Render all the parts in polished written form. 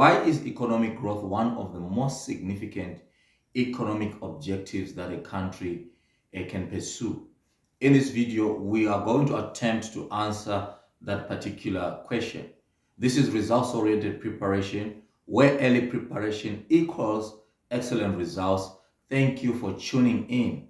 Why is economic growth one of the most significant economic objectives that a country can pursue? In this video, we are going to attempt to answer that particular question. This is results-oriented preparation, where early preparation equals excellent results. Thank you for tuning in.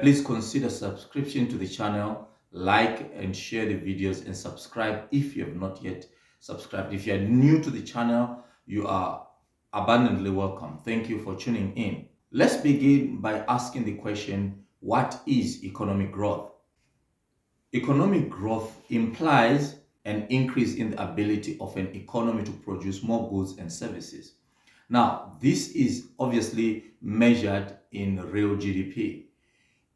Please consider subscription to the channel, like and share the videos, and subscribe if you have not yet subscribed. If you are new to the channel, you are abundantly welcome. Thank you for tuning in. Let's begin by asking the question, what is economic growth? Economic growth implies an increase in the ability of an economy to produce more goods and services. Now, this is obviously measured in real GDP.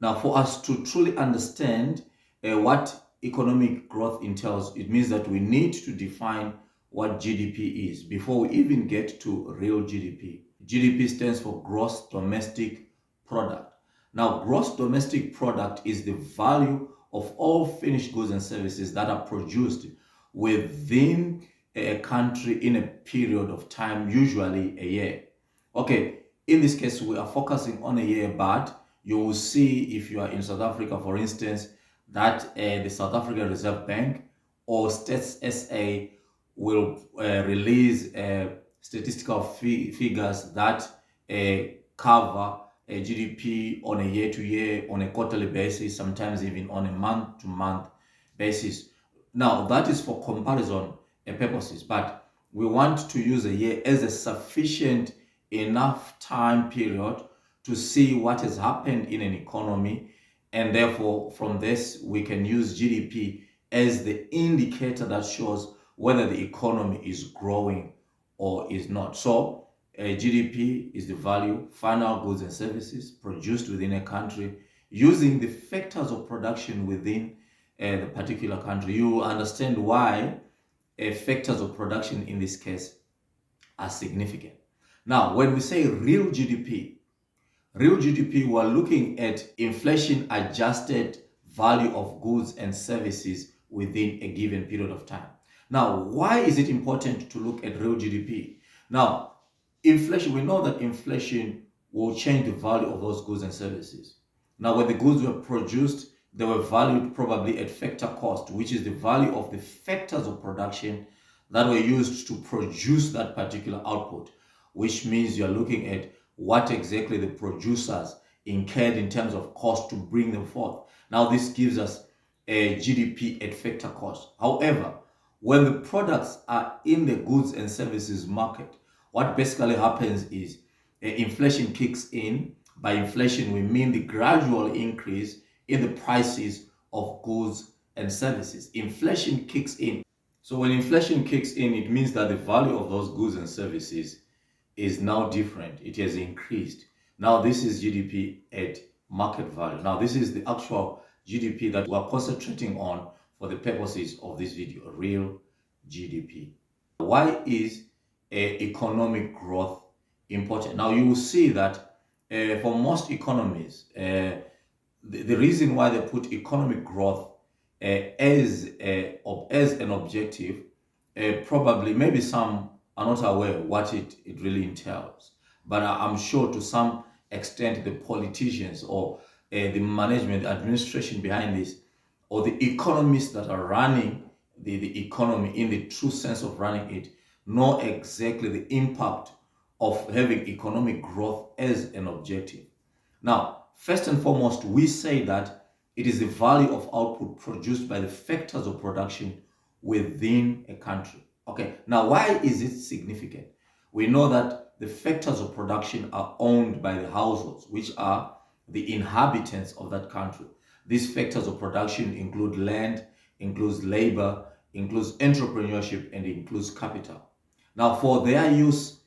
Now, for us to truly understand what economic growth entails, it means that we need to define what GDP is before we even get to real GDP. GDP stands for gross domestic product. Now, gross domestic product is the value of all finished goods and services that are produced within a country in a period of time, usually a year. Okay, in this case, we are focusing on a year, but you will see if you are in South Africa, for instance, that the South African Reserve Bank or Stats SA will release statistical figures that cover GDP on a year-to-year, on a quarterly basis, sometimes even on a month-to-month basis. Now, that is for comparison purposes, but we want to use a year as a sufficient enough time period to see what has happened in an economy, and therefore from this we can use GDP as the indicator that shows whether the economy is growing or is not. So GDP is the value, final goods and services produced within a country using the factors of production within the particular country. You will understand why factors of production in this case are significant. Now, when we say real GDP, we are looking at inflation-adjusted value of goods and services within a given period of time. Now, why is it important to look at real GDP? Now, inflation, we know that inflation will change the value of those goods and services. Now, when the goods were produced, they were valued probably at factor cost, which is the value of the factors of production that were used to produce that particular output, which means you're looking at what exactly the producers incurred in terms of cost to bring them forth. Now, this gives us a GDP at factor cost. However, when the products are in the goods and services market, what basically happens is inflation kicks in. By inflation, we mean the gradual increase in the prices of goods and services. Inflation kicks in. So when inflation kicks in, it means that the value of those goods and services is now different. It has increased. Now this is GDP at market value. Now this is the actual GDP that we're concentrating on for the purposes of this video, real GDP. Why is economic growth important? Now you will see that for most economies, the reason why they put economic growth as an objective, probably maybe some are not aware what it really entails. But I'm sure to some extent the politicians or the management administration behind this, or the economists that are running the economy in the true sense of running it, know exactly the impact of having economic growth as an objective. Now, first and foremost, we say that it is the value of output produced by the factors of production within a country. Okay, now why is it significant? We know that the factors of production are owned by the households, which are the inhabitants of that country. These factors of production include land, includes labor, includes entrepreneurship, and includes capital. Now, for their use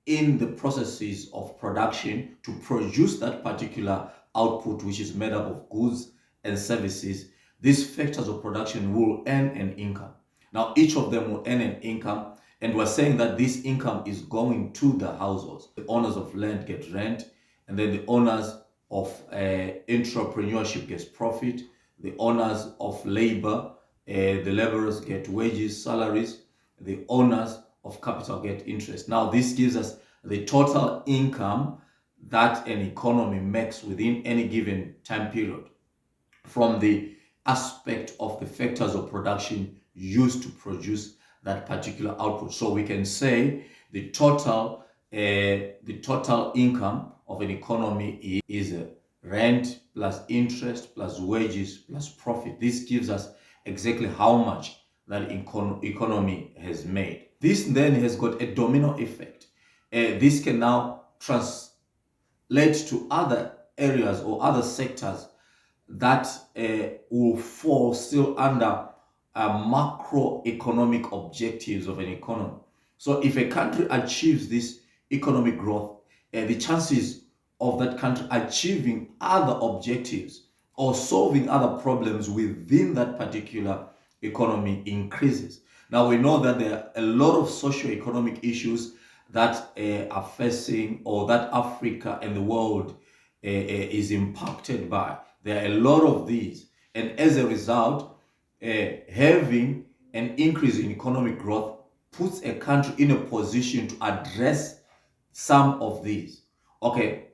in the processes of production to produce that particular output, which is made up of goods and services, these factors of production will earn an income. Now, each of them will earn an income, and we're saying that this income is going to the households. The owners of land get rent, and then the owners of entrepreneurship gets profit. The owners of labor, the laborers get wages, salaries. The owners of capital get interest. Now, this gives us the total income that an economy makes within any given time period from the aspect of the factors of production used to produce that particular output. So we can say the total income of an economy is rent plus interest plus wages plus profit. This gives us exactly how much that economy has made. This then has got a domino effect. This can now translate to other areas or other sectors that will fall still under macroeconomic objectives of an economy. So if a country achieves this economic growth, the chances of that country achieving other objectives or solving other problems within that particular economy increases. Now we know that there are a lot of socio-economic issues that are facing, or that Africa and the world is impacted by. There are a lot of these, and as a result, having an increase in economic growth puts a country in a position to address some of these. Okay,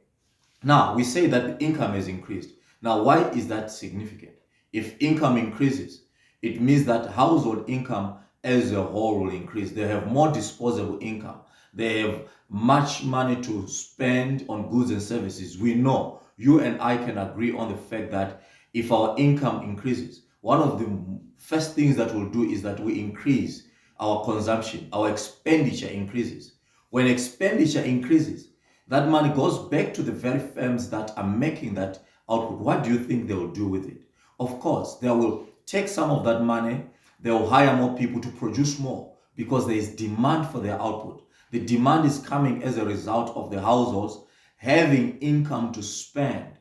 now we say that the income has increased. Now, why is that significant? If income increases, it means that household income as a whole will increase. They have more disposable income. They have much money to spend on goods and services. We know, you and I can agree on the fact that if our income increases, one of the first things that we'll do is that we increase our consumption, our expenditure increases. When expenditure increases, that money goes back to the very firms that are making that output. What do you think they will do with it? Of course, they will take some of that money, they will hire more people to produce more because there is demand for their output. The demand is coming as a result of the households having income to spend.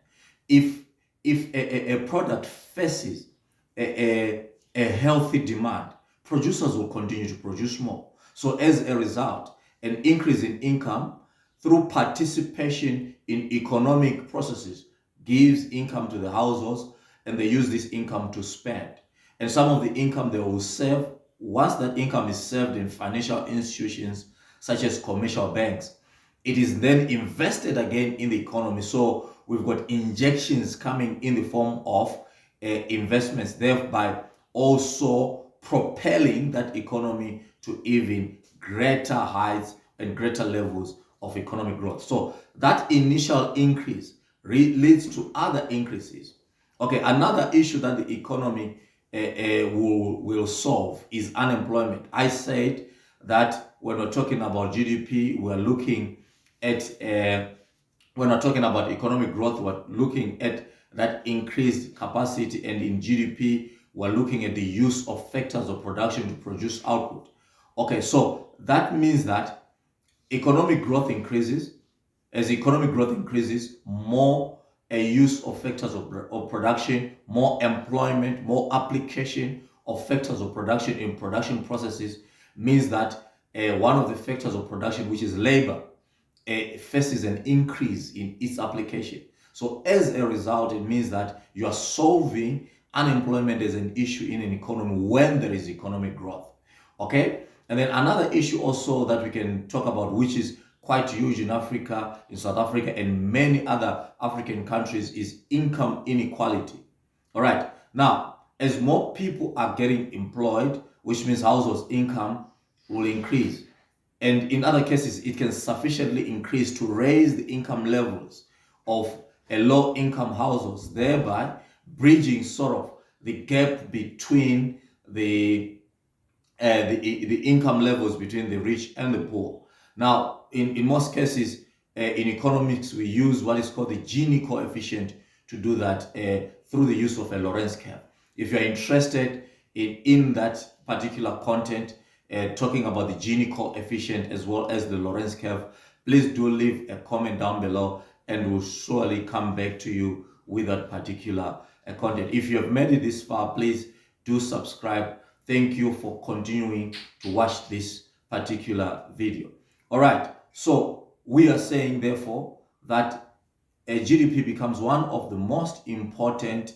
If a product faces a healthy demand, producers will continue to produce more. So as a result, an increase in income through participation in economic processes gives income to the households, and they use this income to spend. And some of the income they will save, once that income is saved in financial institutions such as commercial banks, it is then invested again in the economy. So we've got injections coming in the form of investments, thereby also propelling that economy to even greater heights and greater levels of economic growth. So that initial increase leads to other increases. Okay, another issue that the economy will solve is unemployment. I said that when we're talking about GDP, we're looking at when we're talking about economic growth, we're looking at that increased capacity, and in GDP, we're looking at the use of factors of production to produce output. Okay, so that means that economic growth increases. As economic growth increases, more a use of factors of production, more employment, more application of factors of production in production processes means that one of the factors of production, which is labor, faces an increase in its application. So as a result, it means that you are solving unemployment as an issue in an economy when there is economic growth. Okay? And then another issue also that we can talk about, which is quite huge in Africa, in South Africa, and many other African countries, is income inequality. All right. Now, as more people are getting employed, which means households' income will increase. And in other cases, it can sufficiently increase to raise the income levels of a low-income households, thereby bridging sort of the gap between the income levels between the rich and the poor. Now, in most cases, in economics, we use what is called the Gini coefficient to do that through the use of a Lorenz curve. If you're interested in that particular content, talking about the Gini coefficient as well as the Lorenz curve, please do leave a comment down below, and we'll surely come back to you with that particular content. If you have made it this far, please do subscribe. Thank you for continuing to watch this particular video. All right, so we are saying, therefore, that a GDP becomes one of the most important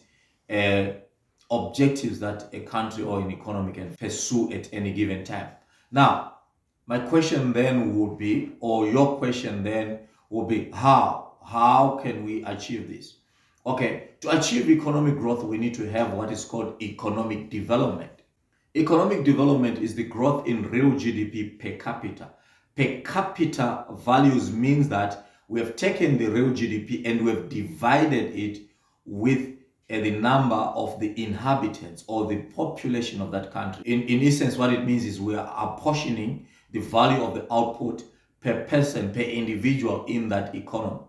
objectives that a country or an economy can pursue at any given time. Now, My question then would be, or your question then would be, how? How can we achieve this? Okay, to achieve economic growth, we need to have what is called economic development. Economic development is the growth in real GDP per capita. Per capita values means that we have taken the real GDP and we have divided it with the number of the inhabitants or the population of that country. In essence, what it means is we are apportioning the value of the output per person, per individual in that economy.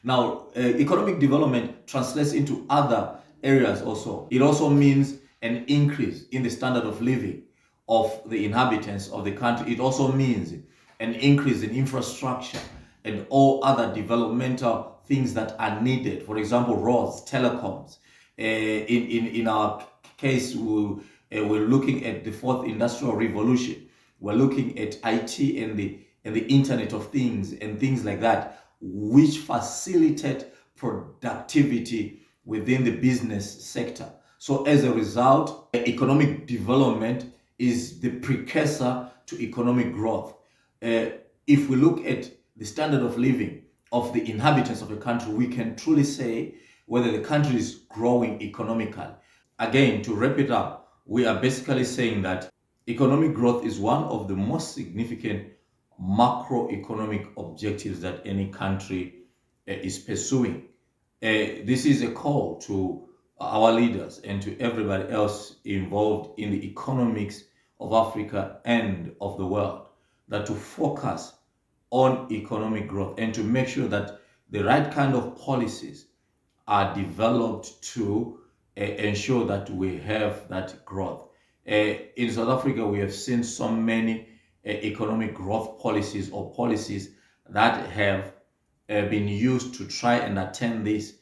Now, economic development translates into other areas also. It also means an increase in the standard of living of the inhabitants of the country. It also means an increase in infrastructure and all other developmental things that are needed. For example, roads, telecoms. In our case, we're looking at the fourth industrial revolution. We're looking at IT and the Internet of Things and things like that, which facilitate productivity within the business sector. So as a result, economic development is the precursor to economic growth. If we look at the standard of living of the inhabitants of a country, we can truly say whether the country is growing economically. Again, to wrap it up, we are basically saying that economic growth is one of the most significant macroeconomic objectives that any country is pursuing. This is a call to our leaders and to everybody else involved in the economics of Africa and of the world, that to focus on economic growth and to make sure that the right kind of policies are developed to ensure that we have that growth. In South Africa, we have seen so many economic growth policies or policies that have been used to try and attain this.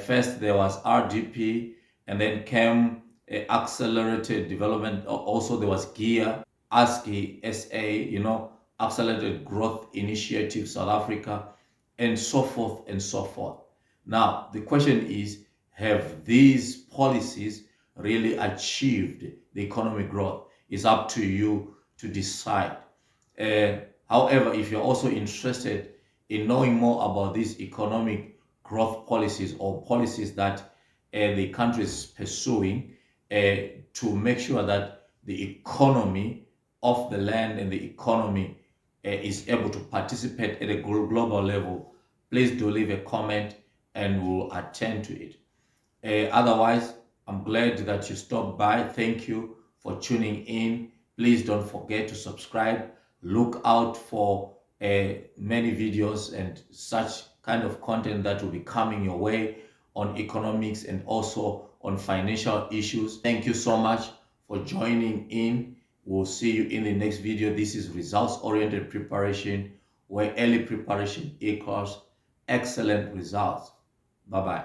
First, there was RDP, and then came accelerated development. Also, there was GEAR, ASCII, SA, Accelerated Growth Initiative South Africa, and so forth and so forth. Now, the question is, have these policies really achieved the economic growth? It's up to you to decide. However, if you're also interested in knowing more about these economic growth policies or policies that the country is pursuing to make sure that the economy of the land and the economy is able to participate at a global level, please do leave a comment and we'll attend to it. Otherwise, I'm glad that you stopped by. Thank you for tuning in. Please don't forget to subscribe. Look out for many videos and such kind of content that will be coming your way on economics and also on financial issues. Thank you so much for joining in. We'll see you in the next video. This is results-oriented preparation, where early preparation equals excellent results. Bye-bye.